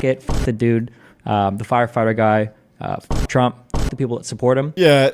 fuck it, fuck the dude, the firefighter guy, fuck Trump, the people that support him. Yeah,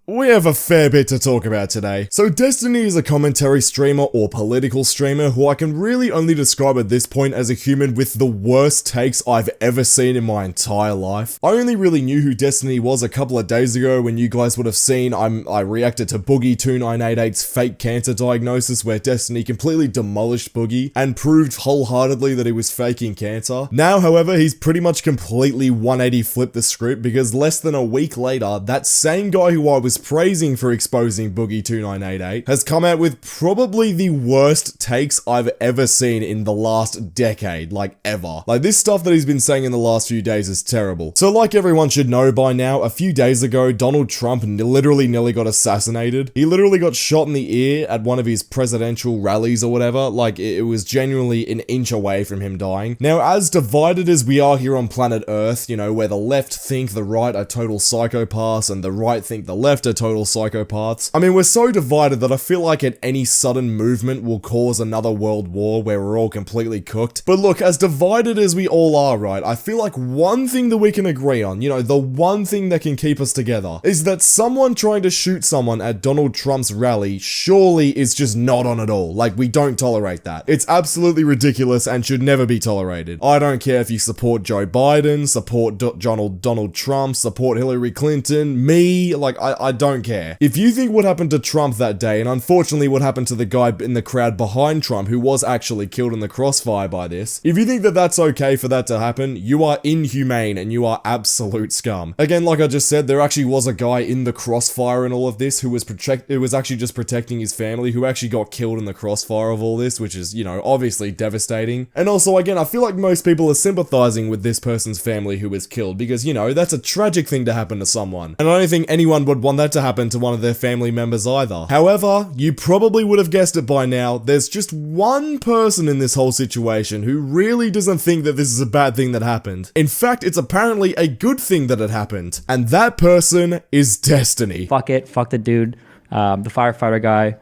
we have a fair bit to talk about today. So Destiny is a commentary streamer or political streamer who I can really only describe at this point as a human with the worst takes I've ever seen in my entire life. I only really knew who Destiny was a couple of days ago when you guys would have seen I reacted to Boogie2988's fake cancer diagnosis where Destiny completely demolished Boogie and proved wholeheartedly that he was faking cancer. Now, however, he's pretty much completely 180 flipped the script because less than a week later, that same guy who I was praising for exposing Boogie2988 has come out with probably the worst takes I've ever seen in the last decade, like ever. Like, this stuff that he's been saying in the last few days is terrible. So like everyone should know by now, a few days ago, Donald Trump literally nearly got assassinated. He literally got shot in the ear at one of his presidential rallies or whatever. Like, it was genuinely an inch away from him dying. Now, as divided as we are here on planet Earth, you know, where the left think the right are total psychopaths and the right think the left are total psychopaths. I mean, we're so divided that I feel like at any sudden movement will cause another world war where we're all completely cooked. But look, as divided as we all are, right, I feel like one thing that we can agree on, you know, the one thing that can keep us together, is that someone trying to shoot someone at Donald Trump's rally surely is just not on at all. Like, we don't tolerate that. It's absolutely ridiculous and should never be tolerated. I don't care if you support Joe Biden, support Donald Trump, support Hillary Clinton, me, like, I don't care. If you think what happened to Trump that day, and unfortunately what happened to the guy in the crowd behind Trump who was actually killed in the crossfire by this, if you think that that's okay for that to happen, you are inhumane and you are absolute scum. Again, like I just said, there actually was a guy in the crossfire and all of this who was actually just protecting his family, who actually got killed in the crossfire of all this, which is, you know, obviously devastating. And also, again, I feel like most people are sympathizing with this person's family who was killed because, you know, that's a tragic thing to happen to someone. And I don't think anyone would want that to happen to one of their family members either. However, you probably would have guessed it by now, there's just one person in this whole situation who really doesn't think that this is a bad thing that happened. In fact, it's apparently a good thing that it happened. And that person is Destiny. Fuck it, fuck the dude, the firefighter guy,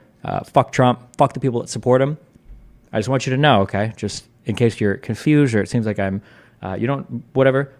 fuck Trump, fuck the people that support him. I just want you to know, okay, just in case you're confused or it seems like I'm, whatever.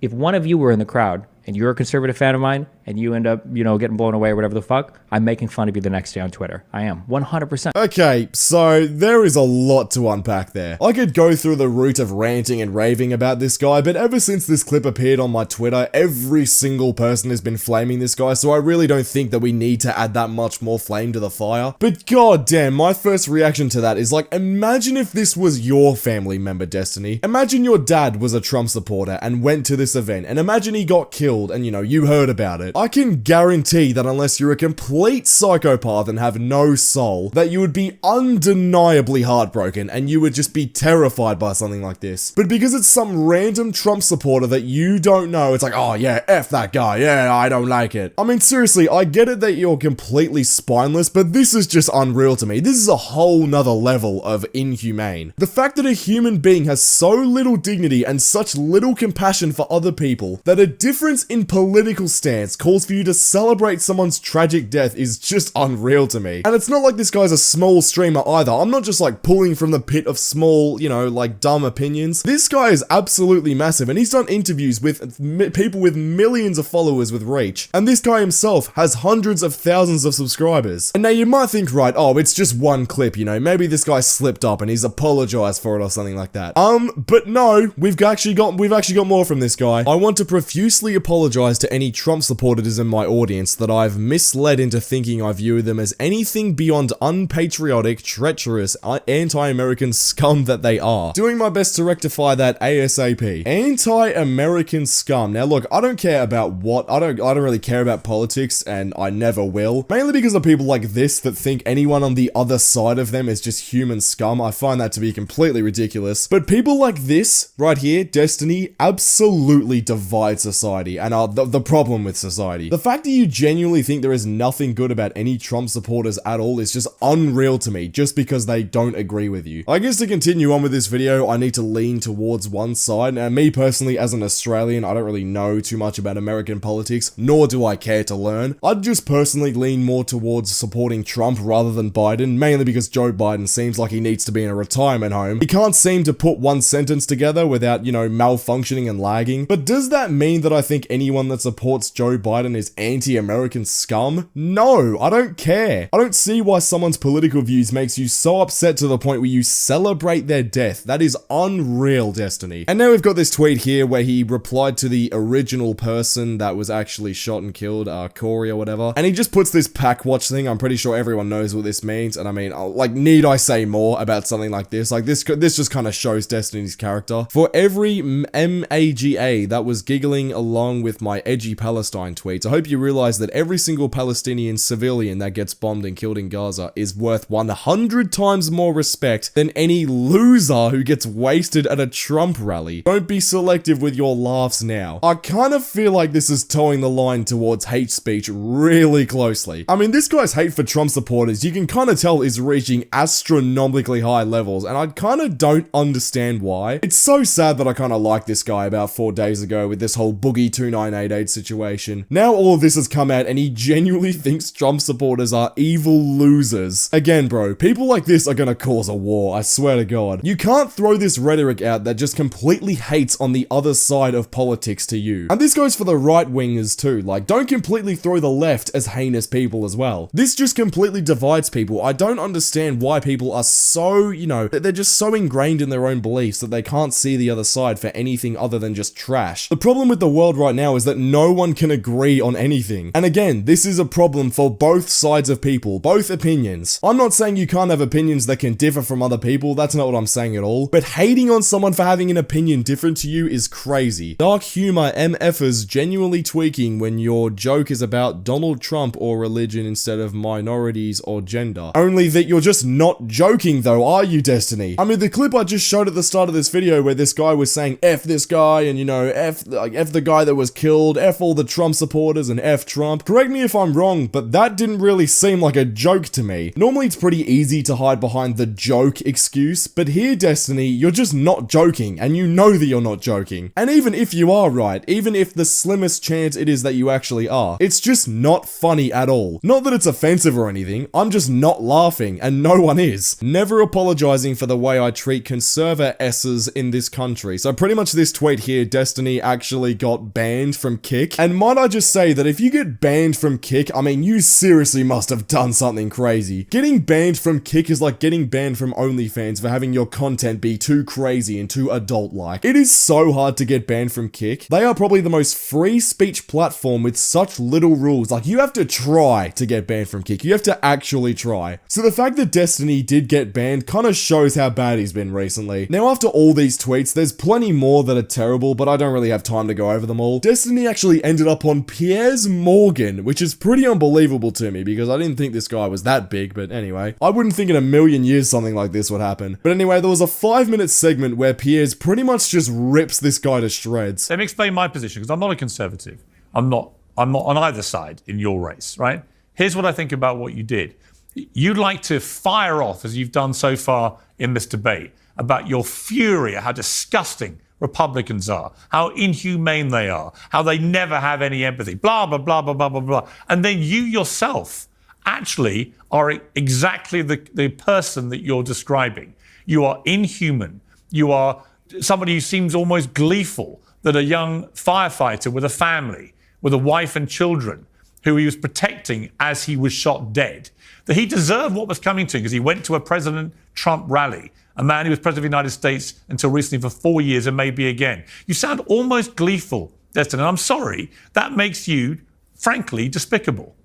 If one of you were in the crowd and you're a conservative fan of mine and you end up, you know, getting blown away or whatever the fuck, I'm making fun of you the next day on Twitter. I am. 100%. Okay, so there is a lot to unpack there. I could go through the route of ranting and raving about this guy, but ever since this clip appeared on my Twitter, every single person has been flaming this guy, so I really don't think that we need to add that much more flame to the fire. But goddamn, my first reaction to that is like, imagine if this was your family member, Destiny. Imagine your dad was a Trump supporter and went to this event, and imagine he got killed and, you know, you heard about it. I can guarantee that unless you're a complete psychopath and have no soul, that you would be undeniably heartbroken and you would just be terrified by something like this. But because it's some random Trump supporter that you don't know, it's like, oh yeah, F that guy, yeah, I don't like it. I mean, seriously, I get it that you're completely spineless, but this is just unreal to me. This is a whole nother level of inhumane. The fact that a human being has so little dignity and such little compassion for other people that a difference in political stance calls for you to celebrate someone's tragic death is just unreal to me. And it's not like this guy's a small streamer either. I'm not just like pulling from the pit of small, you know, like dumb opinions. This guy is absolutely massive and he's done interviews with people with millions of followers with reach. And this guy himself has hundreds of thousands of subscribers. And now you might think, right, oh, it's just one clip, you know, maybe this guy slipped up and he's apologized for it or something like that. But no, we've actually got more from this guy. I want to profusely apologize to any Trump supporters in my audience that I've misled into thinking I view them as anything beyond unpatriotic, treacherous, anti-American scum that they are. Doing my best to rectify that ASAP. Anti-American scum. Now look, I don't care about what, I don't really care about politics and I never will. Mainly because of people like this that think anyone on the other side of them is just human scum. I find that to be completely ridiculous. But people like this, right here, Destiny, absolutely divide society and are the problem with society. society. The fact that you genuinely think there is nothing good about any Trump supporters at all is just unreal to me, just because they don't agree with you. I guess to continue on with this video, I need to lean towards one side, and me personally as an Australian, I don't really know too much about American politics, nor do I care to learn. I'd just personally lean more towards supporting Trump rather than Biden, mainly because Joe Biden seems like he needs to be in a retirement home. He can't seem to put one sentence together without, you know, malfunctioning and lagging. But does that mean that I think anyone that supports Joe Biden is anti-American scum? No, I don't care. I don't see why someone's political views makes you so upset to the point where you celebrate their death. That is unreal, Destiny. And now we've got this tweet here where he replied to the original person that was actually shot and killed, Corey or whatever. And he just puts this pack watch thing. I'm pretty sure everyone knows what this means. And I mean, like, need I say more about something like this? Like, this just kind of shows Destiny's character. For every MAGA that was giggling along with my edgy Palestine tweets, I hope you realize that every single Palestinian civilian that gets bombed and killed in Gaza is worth 100 times more respect than any loser who gets wasted at a Trump rally. Don't be selective with your laughs now. I kind of feel like this is towing the line towards hate speech really closely. I mean, this guy's hate for Trump supporters, you can kind of tell is reaching astronomically high levels, and I kind of don't understand why. It's so sad that I kind of liked this guy about 4 days ago with this whole Boogie 2988 situation. Now all of this has come out and he genuinely thinks Trump supporters are evil losers. Again, bro, people like this are gonna cause a war, I swear to God. You can't throw this rhetoric out that just completely hates on the other side of politics to you. And this goes for the right-wingers too. Like, don't completely throw the left as heinous people as well. This just completely divides people. I don't understand why people are so, you know, they're just so ingrained in their own beliefs that they can't see the other side for anything other than just trash. The problem with the world right now is that no one can agree on anything. And again, this is a problem for both sides of people, both opinions. I'm not saying you can't have opinions that can differ from other people, that's not what I'm saying at all, but hating on someone for having an opinion different to you is crazy. Dark humor MFers genuinely tweaking when your joke is about Donald Trump or religion instead of minorities or gender. Only that you're just not joking though, are you, Destiny? I mean, the clip I just showed at the start of this video where this guy was saying F this guy and, you know, F the guy that was killed, F all the Trump supporters and F Trump. Correct me if I'm wrong, but that didn't really seem like a joke to me. Normally it's pretty easy to hide behind the joke excuse, but here, Destiny, you're just not joking, and you know that you're not joking. And even if you are right, even if the slimmest chance it is that you actually are, it's just not funny at all. Not that it's offensive or anything, I'm just not laughing, and no one is. Never apologizing for the way I treat conservatisses in this country. So pretty much this tweet here, Destiny actually got banned from Kick. And might I just say that if you get banned from Kick, I mean, you seriously must have done something crazy. Getting banned from Kick is like getting banned from OnlyFans for having your content be too crazy and too adult-like. It is so hard to get banned from Kick. They are probably the most free speech platform with such little rules. Like, you have to try to get banned from Kick. You have to actually try. So the fact that Destiny did get banned kind of shows how bad he's been recently. Now, after all these tweets, there's plenty more that are terrible, but I don't really have time to go over them all. Destiny actually ended up on Piers Morgan, which is pretty unbelievable to me because I didn't think this guy was that big, but anyway. I wouldn't think in a million years something like this would happen. But anyway, there was a 5-minute segment where Piers pretty much just rips this guy to shreds. Let me explain my position, because I'm not a conservative. I'm not on either side in your race, right? Here's what I think about what you did. You'd like to fire off, as you've done so far in this debate, about your fury at how disgusting Republicans are, how inhumane they are, how they never have any empathy, blah, blah, blah, blah, blah, blah, blah. And then you yourself actually are exactly the person that you're describing. You are inhuman. You are somebody who seems almost gleeful that a young firefighter with a family, with a wife and children, who he was protecting as he was shot dead, that he deserved what was coming to him because he went to a President Trump rally, a man who was president of the United States until recently for 4 years and maybe again. You sound almost gleeful, Destin, and I'm sorry, that makes you, frankly, despicable.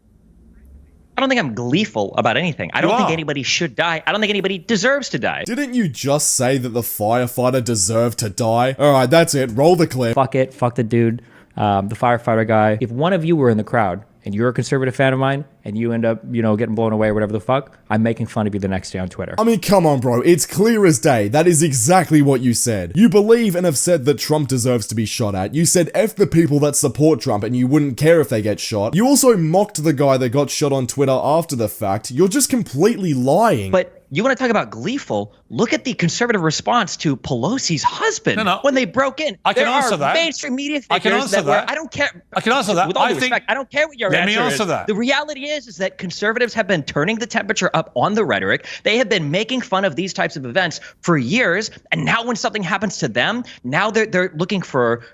I don't think I'm gleeful about anything. I don't think anybody should die. I don't think anybody deserves to die. Didn't you just say that the firefighter deserved to die? Alright, that's it. Roll the clip. Fuck it. Fuck the dude. The firefighter guy. If one of you were in the crowd and you're a conservative fan of mine, and you end up, getting blown away or whatever the fuck, I'm making fun of you the next day on Twitter. I mean, come on, bro. It's clear as day. That is exactly what you said. You believe and have said that Trump deserves to be shot at. You said F the people that support Trump and you wouldn't care if they get shot. You also mocked the guy that got shot on Twitter after the fact. You're just completely lying. But you want to talk about gleeful? Look at the conservative response to Pelosi's husband when they broke in. I can answer that. Mainstream media figures I can answer that. I don't care. I can answer that. With all due respect, I don't care what your answer is. Let me answer that. The reality is that conservatives have been turning the temperature up on the rhetoric. They have been making fun of these types of events for years, and now when something happens to them, now they're looking for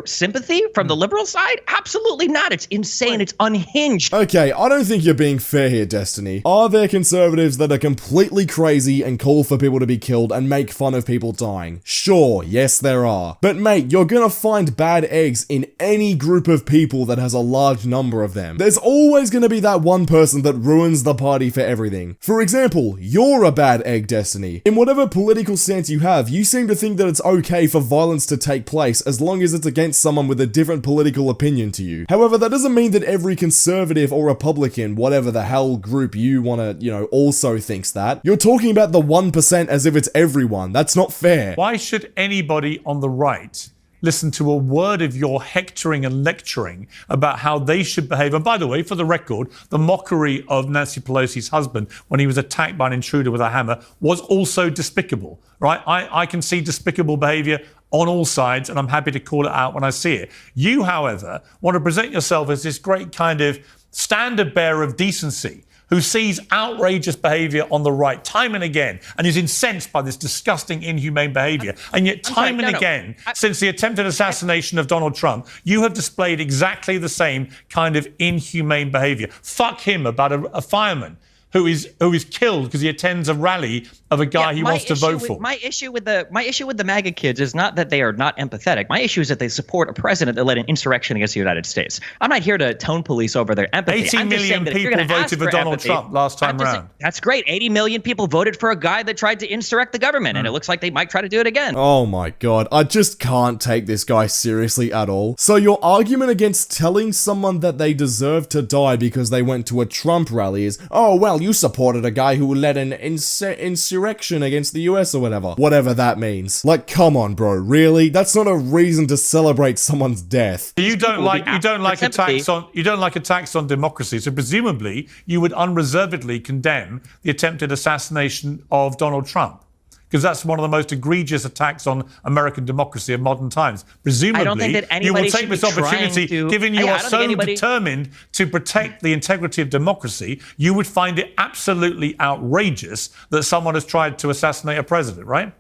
sympathy from the liberal side. Absolutely not. It's insane. It's unhinged. Okay, I don't think you're being fair here, Destiny. Are there conservatives that are completely crazy and call for people to be killed and make fun of people dying? Sure, yes there are. But mate, you're gonna find bad eggs in any group of people that has a large number of them. There's always gonna be that one person that ruins the party for everything. For example, you're a bad egg, Destiny. In whatever political stance you have, you seem to think that it's okay for violence to take place as long as it's against someone with a different political opinion to you. However, that doesn't mean that every conservative or Republican, whatever the hell group you wanna, also thinks that. You're talking about the 1% as if it's everyone. That's not fair. Why should anybody on the right listen to a word of your hectoring and lecturing about how they should behave? And by the way, for the record, the mockery of Nancy Pelosi's husband when he was attacked by an intruder with a hammer was also despicable, right? I can see despicable behavior on all sides, and I'm happy to call it out when I see it. You, however, want to present yourself as this great kind of standard bearer of decency, who sees outrageous behavior on the right time and again and is incensed by this disgusting, inhumane behavior. And yet time and again, since the attempted assassination of Donald Trump, you have displayed exactly the same kind of inhumane behavior. Fuck him about a fireman who is killed because he attends a rally of a guy he wants to vote for. My issue with the MAGA kids is not that they are not empathetic. My issue is that they support a president that led an insurrection against the United States. I'm not here to tone police over their empathy. 80 million people voted for Donald Trump last time around. That's great. 80 million people voted for a guy that tried to insurrect the government, and it looks like they might try to do it again. Oh my god, I just can't take this guy seriously at all. So your argument against telling someone that they deserve to die because they went to a Trump rally is, oh well, you supported a guy who led an insurrection against the US or whatever that means. Like, come on, bro, really? That's not a reason to celebrate someone's death. You don't like attacks on democracy, so presumably you would unreservedly condemn the attempted assassination of Donald Trump, because that's one of the most egregious attacks on American democracy of modern times. Presumably, I don't think that you will anybody take should be this opportunity, trying to- given you I are don't so think anybody- determined to protect the integrity of democracy, you would find it absolutely outrageous that someone has tried to assassinate a president, right?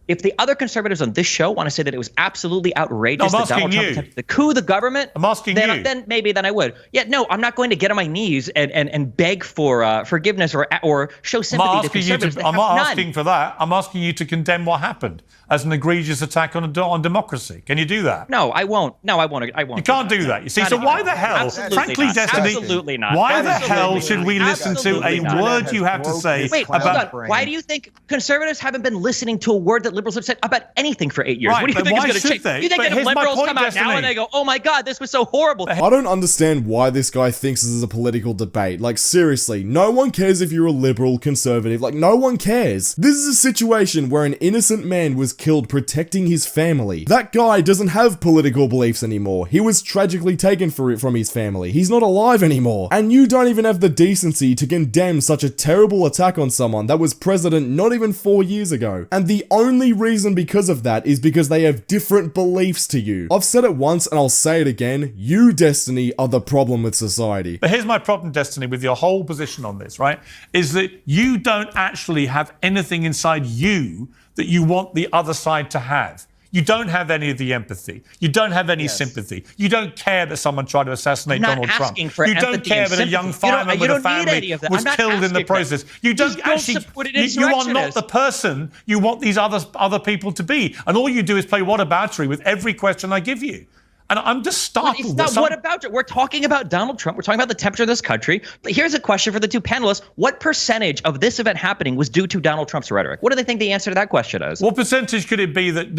If the other conservatives on this show want to say that it was absolutely outrageous that Donald Trump attempted to coup the government, I'm asking you. Then maybe I would. Yeah, no, I'm not going to get on my knees and beg for forgiveness or show sympathy to conservatives. I'm not asking for that. I'm asking you to condemn what happened as an egregious attack on democracy. Can you do that? No, I won't. No, I won't. You can't do that. You see, so why the hell, frankly, Destiny, absolutely not. Why the hell should we listen to a word you have to say about... Hold on. Why do you think conservatives haven't been listening to a word that liberals have said about anything for 8 years? Right, what do you think is going to change? they? You think But that here's my liberals point, come out Destiny. now and they go, oh my God, this was so horrible. I don't understand why this guy thinks this is a political debate. Like, seriously, no one cares if you're a liberal, conservative, like, no one cares. This is a situation where an innocent man was killed protecting his family. That guy doesn't have political beliefs anymore. He was tragically taken from his family. He's not alive anymore. And you don't even have the decency to condemn such a terrible attack on someone that was president not even 4 years ago. And the only reason because of that is because they have different beliefs to you. I've said it once and I'll say it again. You, Destiny, are the problem with society. But here's my problem, Destiny, with your whole position on this, right? Is that you don't actually have anything inside you that you want the other side to have. You don't have any of the empathy. You don't have any sympathy. You don't care that someone tried to assassinate Donald Trump. You don't care that a young fireman with a family was killed in the process. You don't actually. You are not the person you want these other people to be. And all you do is play whataboutery with every question I give you. And I'm just startled. It's not what about it? We're talking about Donald Trump. We're talking about the temperature of this country. But here's a question for the two panelists. What percentage of this event happening was due to Donald Trump's rhetoric? What do they think the answer to that question is? What percentage could it be that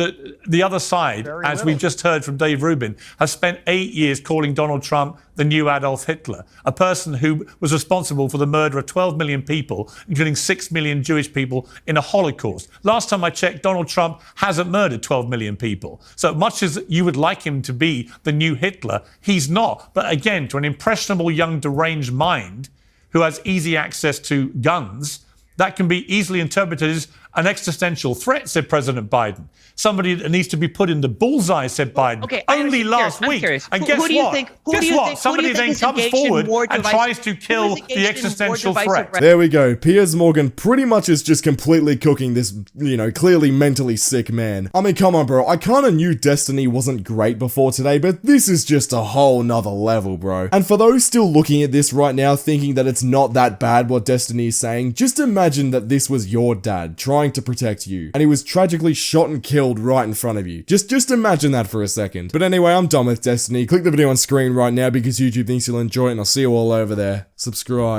the other side, as we've just heard from Dave Rubin, has spent 8 years calling Donald Trump the new Adolf Hitler, a person who was responsible for the murder of 12 million people, including 6 million Jewish people in a Holocaust. Last time I checked, Donald Trump hasn't murdered 12 million people. So much as you would like him to be the new Hitler, he's not. But again, to an impressionable young deranged mind who has easy access to guns, that can be easily interpreted as an existential threat, said President Biden. Somebody that needs to be put in the bullseye, said Biden. Okay, only last week. And guess what? Somebody then comes forward and tries to kill the existential threat. There we go. Piers Morgan pretty much is just completely cooking this, clearly mentally sick man. I mean, come on, bro. I kinda knew Destiny wasn't great before today, but this is just a whole nother level, bro. And for those still looking at this right now thinking that it's not that bad what Destiny is saying, just imagine that this was your dad trying to protect you, and he was tragically shot and killed right in front of you. Just imagine that for a second. But anyway, I'm done with Destiny. Click the video on screen right now because YouTube thinks you'll enjoy it, and I'll see you all over there. Subscribe.